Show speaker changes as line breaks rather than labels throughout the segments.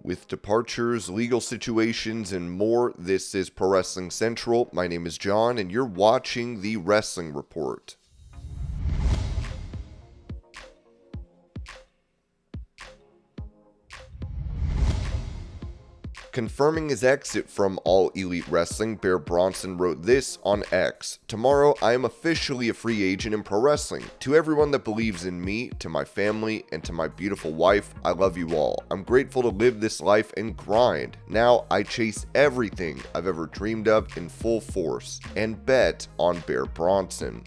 With departures, legal situations, and more, this is Pro Wrestling Central. My name is John, and you're watching the Wrestling Report. Confirming his exit from All Elite Wrestling, Bear Bronson wrote this on X. "Tomorrow, I am officially a free agent in pro wrestling. To everyone that believes in me, to my family, and to my beautiful wife, I love you all. I'm grateful to live this life and grind. Now, I chase everything I've ever dreamed of in full force, and bet on Bear Bronson."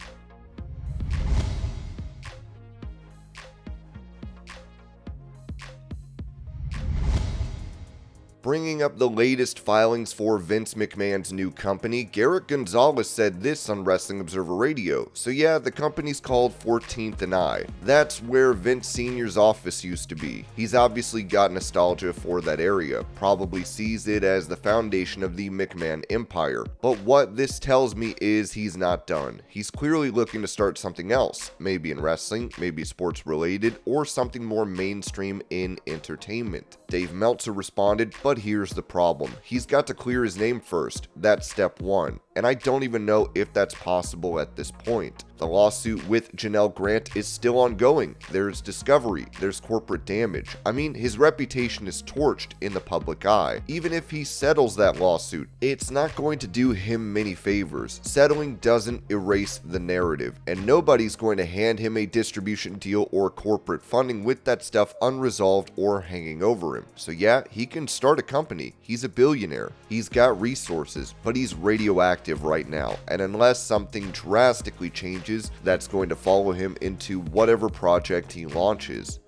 Bringing up the latest filings for Vince McMahon's new company, Garrett Gonzalez said this on Wrestling Observer Radio. So yeah, the company's called 14th and I. That's where Vince Sr.'s office used to be. He's obviously got nostalgia for that area, probably sees it as the foundation of the McMahon empire. But what this tells me is he's not done. He's clearly looking to start something else, maybe in wrestling, maybe sports related, or something more mainstream in entertainment. Dave Meltzer responded, "But here's the problem. He's got to clear his name first. That's step one. And I don't even know if that's possible at this point. The lawsuit with Janelle Grant is still ongoing. There's discovery. There's corporate damage. I mean, his reputation is torched in the public eye. Even if he settles that lawsuit, it's not going to do him many favors. Settling doesn't erase the narrative, and nobody's going to hand him a distribution deal or corporate funding with that stuff unresolved or hanging over him. So yeah, he can start a company. He's a billionaire. He's got resources, but he's radioactive right now, and unless something drastically changes, that's going to follow him into whatever project he launches."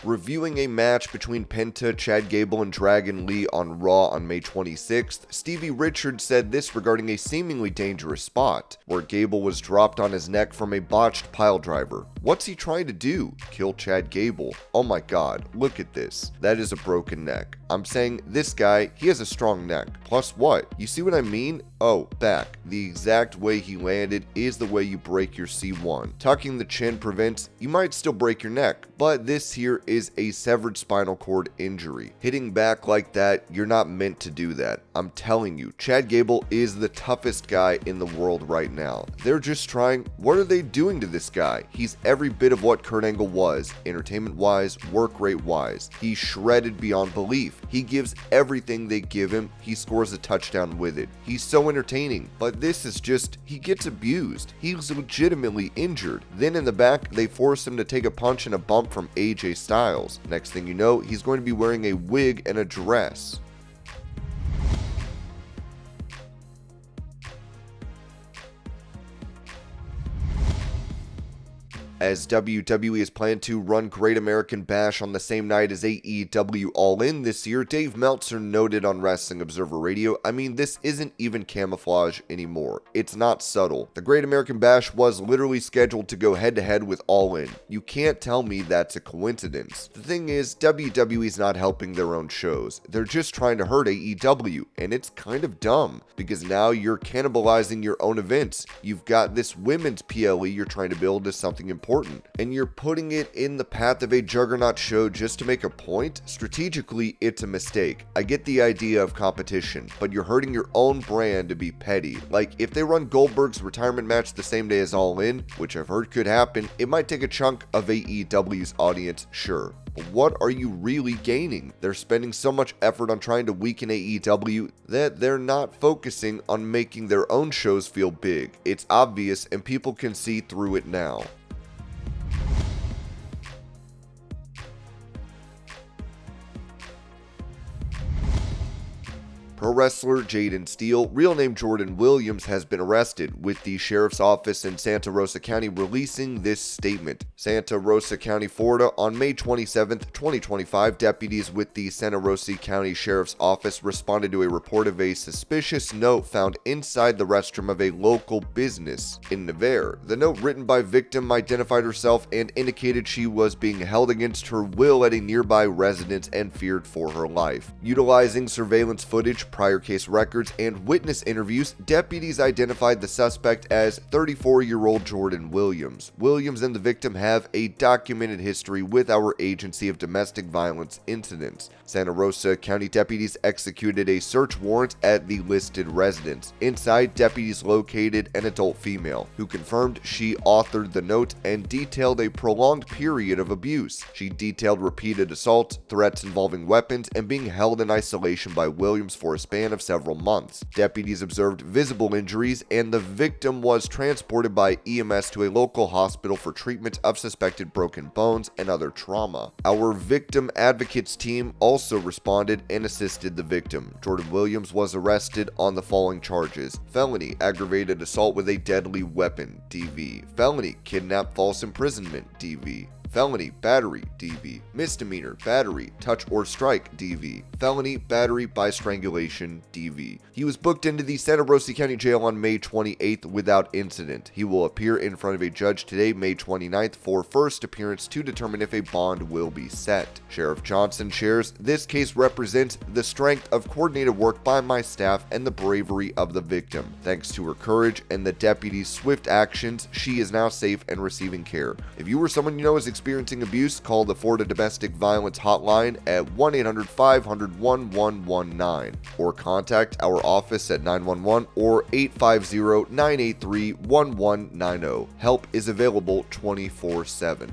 Reviewing a match between Penta, Chad Gable, and Dragon Lee on Raw on May 26th, Stevie Richards said this regarding a seemingly dangerous spot, where Gable was dropped on his neck from a botched piledriver. What's he trying to do? Kill Chad Gable? Oh my god, look at this. That is a broken neck. I'm saying this guy, he has a strong neck. Plus what? You see what I mean? Oh, back. The exact way he landed is the way you break your C1. Tucking the chin prevents, you might still break your neck, but this here is a severed spinal cord injury. Hitting back like that, you're not meant to do that. I'm telling you, Chad Gable is the toughest guy in the world right now. They're just trying, what are they doing to this guy? He's every bit of what Kurt Angle was, entertainment-wise, work rate-wise. He's shredded beyond belief. He gives everything they give him. He scores a touchdown with it. He's so entertaining, but this is just, he gets abused. He's legitimately injured. Then in the back, they force him to take a punch and a bump from AJ Styles. Next thing you know, he's going to be wearing a wig and a dress. As WWE is planned to run Great American Bash on the same night as AEW All In this year, Dave Meltzer noted on Wrestling Observer Radio, I mean, this isn't even camouflage anymore. It's not subtle. The Great American Bash was literally scheduled to go head-to-head with All In. You can't tell me that's a coincidence. The thing is, WWE's not helping their own shows. They're just trying to hurt AEW, and it's kind of dumb, because now you're cannibalizing your own events. You've got this women's PLE you're trying to build as something important, and you're putting it in the path of a juggernaut show just to make a point. Strategically, it's a mistake. I get the idea of competition, but you're hurting your own brand to be petty. Like, if they run Goldberg's retirement match the same day as All In, which I've heard could happen, it might take a chunk of AEW's audience, sure. But what are you really gaining? They're spending so much effort on trying to weaken AEW that they're not focusing on making their own shows feel big. It's obvious, and people can see through it now. Pro wrestler Jaden Steele, real name Jordan Williams, has been arrested, with the sheriff's office in Santa Rosa County releasing this statement. Santa Rosa County, Florida, on May 27, 2025, deputies with the Santa Rosa County Sheriff's Office responded to a report of a suspicious note found inside the restroom of a local business in Nevada. The note, written by victim, identified herself and indicated she was being held against her will at a nearby residence and feared for her life. Utilizing surveillance footage, prior case records, and witness interviews, deputies identified the suspect as 34-year-old Jordan Williams. Williams and the victim have a documented history with our Agency of Domestic Violence Incidents. Santa Rosa County deputies executed a search warrant at the listed residence. Inside, deputies located an adult female, who confirmed she authored the note and detailed a prolonged period of abuse. She detailed repeated assaults, threats involving weapons, and being held in isolation by Williams for a span of several months. Deputies observed visible injuries, and the victim was transported by EMS to a local hospital for treatment of suspected broken bones and other trauma. Our victim advocates team also responded and assisted the victim. Jordan Williams was arrested on the following charges: felony aggravated assault with a deadly weapon, DV; felony kidnap false imprisonment, DV; felony battery, DV; misdemeanor battery, touch or strike, DV; felony battery by strangulation, DV. He was booked into the Santa Rosa County Jail on May 28th without incident. He will appear in front of a judge today, May 29th, for first appearance to determine if a bond will be set. Sheriff Johnson shares, "This case represents the strength of coordinated work by my staff and the bravery of the victim. Thanks to her courage and the deputy's swift actions, she is now safe and receiving care. If you or someone you know is experiencing abuse, call the Florida Domestic Violence Hotline at 1-800-500-1119 or contact our office at 911 or 850-983-1190. Help is available 24/7.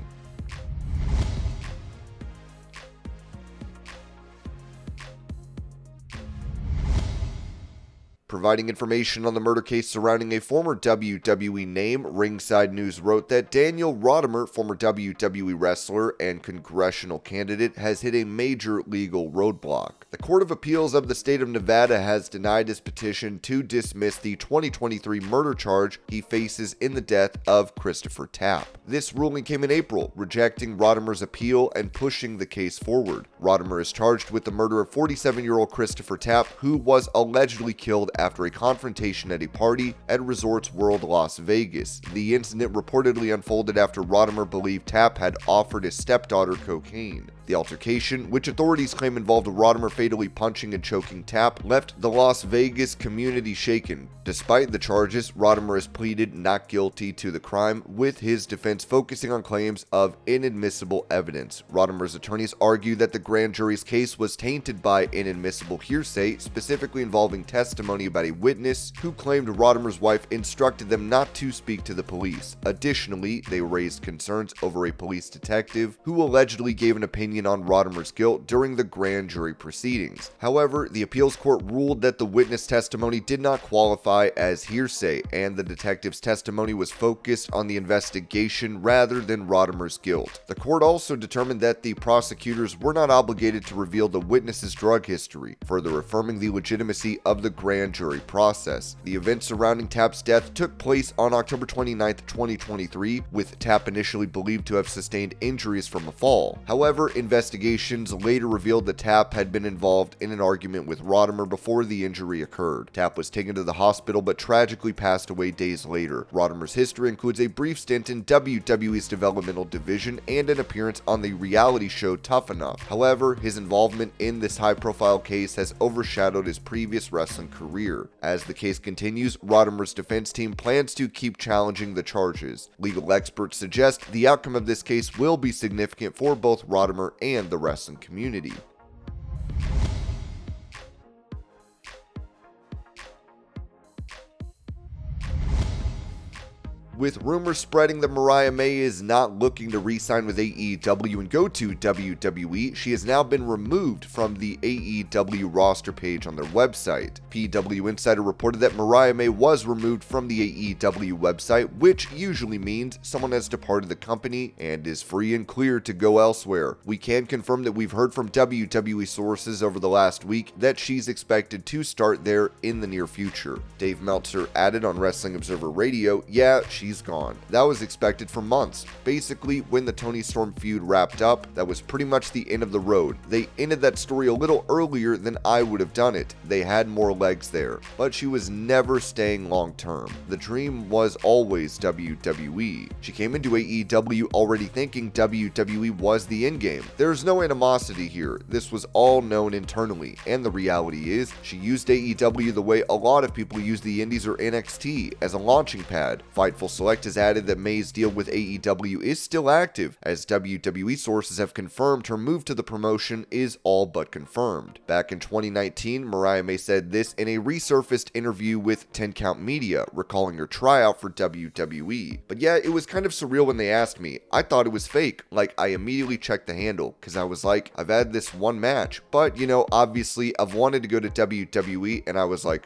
Providing information on the murder case surrounding a former WWE name, Ringside News wrote that Daniel Rodimer, former WWE wrestler and congressional candidate, has hit a major legal roadblock. The Court of Appeals of the state of Nevada has denied his petition to dismiss the 2023 murder charge he faces in the death of Christopher Tapp. This ruling came in April, rejecting Rodimer's appeal and pushing the case forward. Rodimer is charged with the murder of 47-year-old Christopher Tapp, who was allegedly killed after a confrontation at a party at Resorts World Las Vegas. The incident reportedly unfolded after Rodimer believed Tapp had offered his stepdaughter cocaine. The altercation, which authorities claim involved Rodimer fatally punching and choking Tapp, left the Las Vegas community shaken. Despite the charges, Rodimer has pleaded not guilty to the crime, with his defense focusing on claims of inadmissible evidence. Rodimer's attorneys argue that the grand jury's case was tainted by inadmissible hearsay, specifically involving testimony about a witness who claimed Rodimer's wife instructed them not to speak to the police. Additionally, they raised concerns over a police detective who allegedly gave an opinion on Rodimer's guilt during the grand jury proceedings. However, the appeals court ruled that the witness testimony did not qualify as hearsay, and the detective's testimony was focused on the investigation rather than Rodimer's guilt. The court also determined that the prosecutors were not obligated to reveal the witness's drug history, further affirming the legitimacy of the grand jury process. The events surrounding Tapp's death took place on October 29, 2023, with Tapp initially believed to have sustained injuries from a fall. However, investigations later revealed that Tapp had been involved in an argument with Rodimer before the injury occurred. Tapp was taken to the hospital but tragically passed away days later. Rodimer's history includes a brief stint in WWE's developmental division and an appearance on the reality show Tough Enough. However, his involvement in this high-profile case has overshadowed his previous wrestling career. As the case continues, Rodimer's defense team plans to keep challenging the charges. Legal experts suggest the outcome of this case will be significant for both Rodimer and the wrestling community. With rumors spreading that Mariah May is not looking to re-sign with AEW and go to WWE, she has now been removed from the AEW roster page on their website. PW Insider reported that Mariah May was removed from the AEW website, which usually means someone has departed the company and is free and clear to go elsewhere. We can confirm that we've heard from WWE sources over the last week that she's expected to start there in the near future. Dave Meltzer added on Wrestling Observer Radio, "Yeah, she she's gone. That was expected for months. Basically, when the Toni Storm feud wrapped up, that was pretty much the end of the road. They ended that story a little earlier than I would have done it. They had more legs there, but she was never staying long term. The dream was always WWE. She came into AEW already thinking WWE was the endgame. There's no animosity here. This was all known internally, and the reality is, she used AEW the way a lot of people use the Indies or NXT, as a launching pad. Fightful Select has added that May's deal with AEW is still active, as WWE sources have confirmed her move to the promotion is all but confirmed. Back in 2019, Mariah May said this in a resurfaced interview with 10 Count Media, recalling her tryout for WWE. But yeah, it was kind of surreal when they asked me. I thought it was fake. Like, I immediately checked the handle, because I was like, I've had this one match, but you know, obviously I've wanted to go to WWE, and I was like,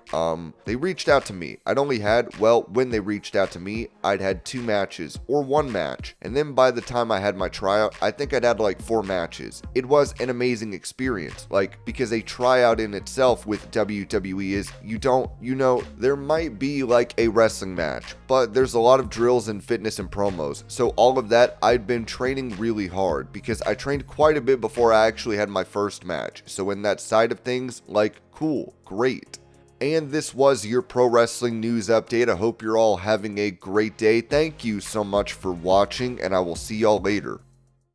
they reached out to me. I'd only had, well, when they reached out to me, I'd had 2 matches, or 1 match, and then by the time I had my tryout, I think I'd had like 4 matches. It was an amazing experience, like, because a tryout in itself with WWE is, you know, there might be like a wrestling match, but there's a lot of drills and fitness and promos, so all of that, I'd been training really hard, because I trained quite a bit before I actually had my first match, so in that side of things, like, cool, great. And this was your pro wrestling news update. I hope you're all having a great day. Thank you so much for watching, and I will see y'all later.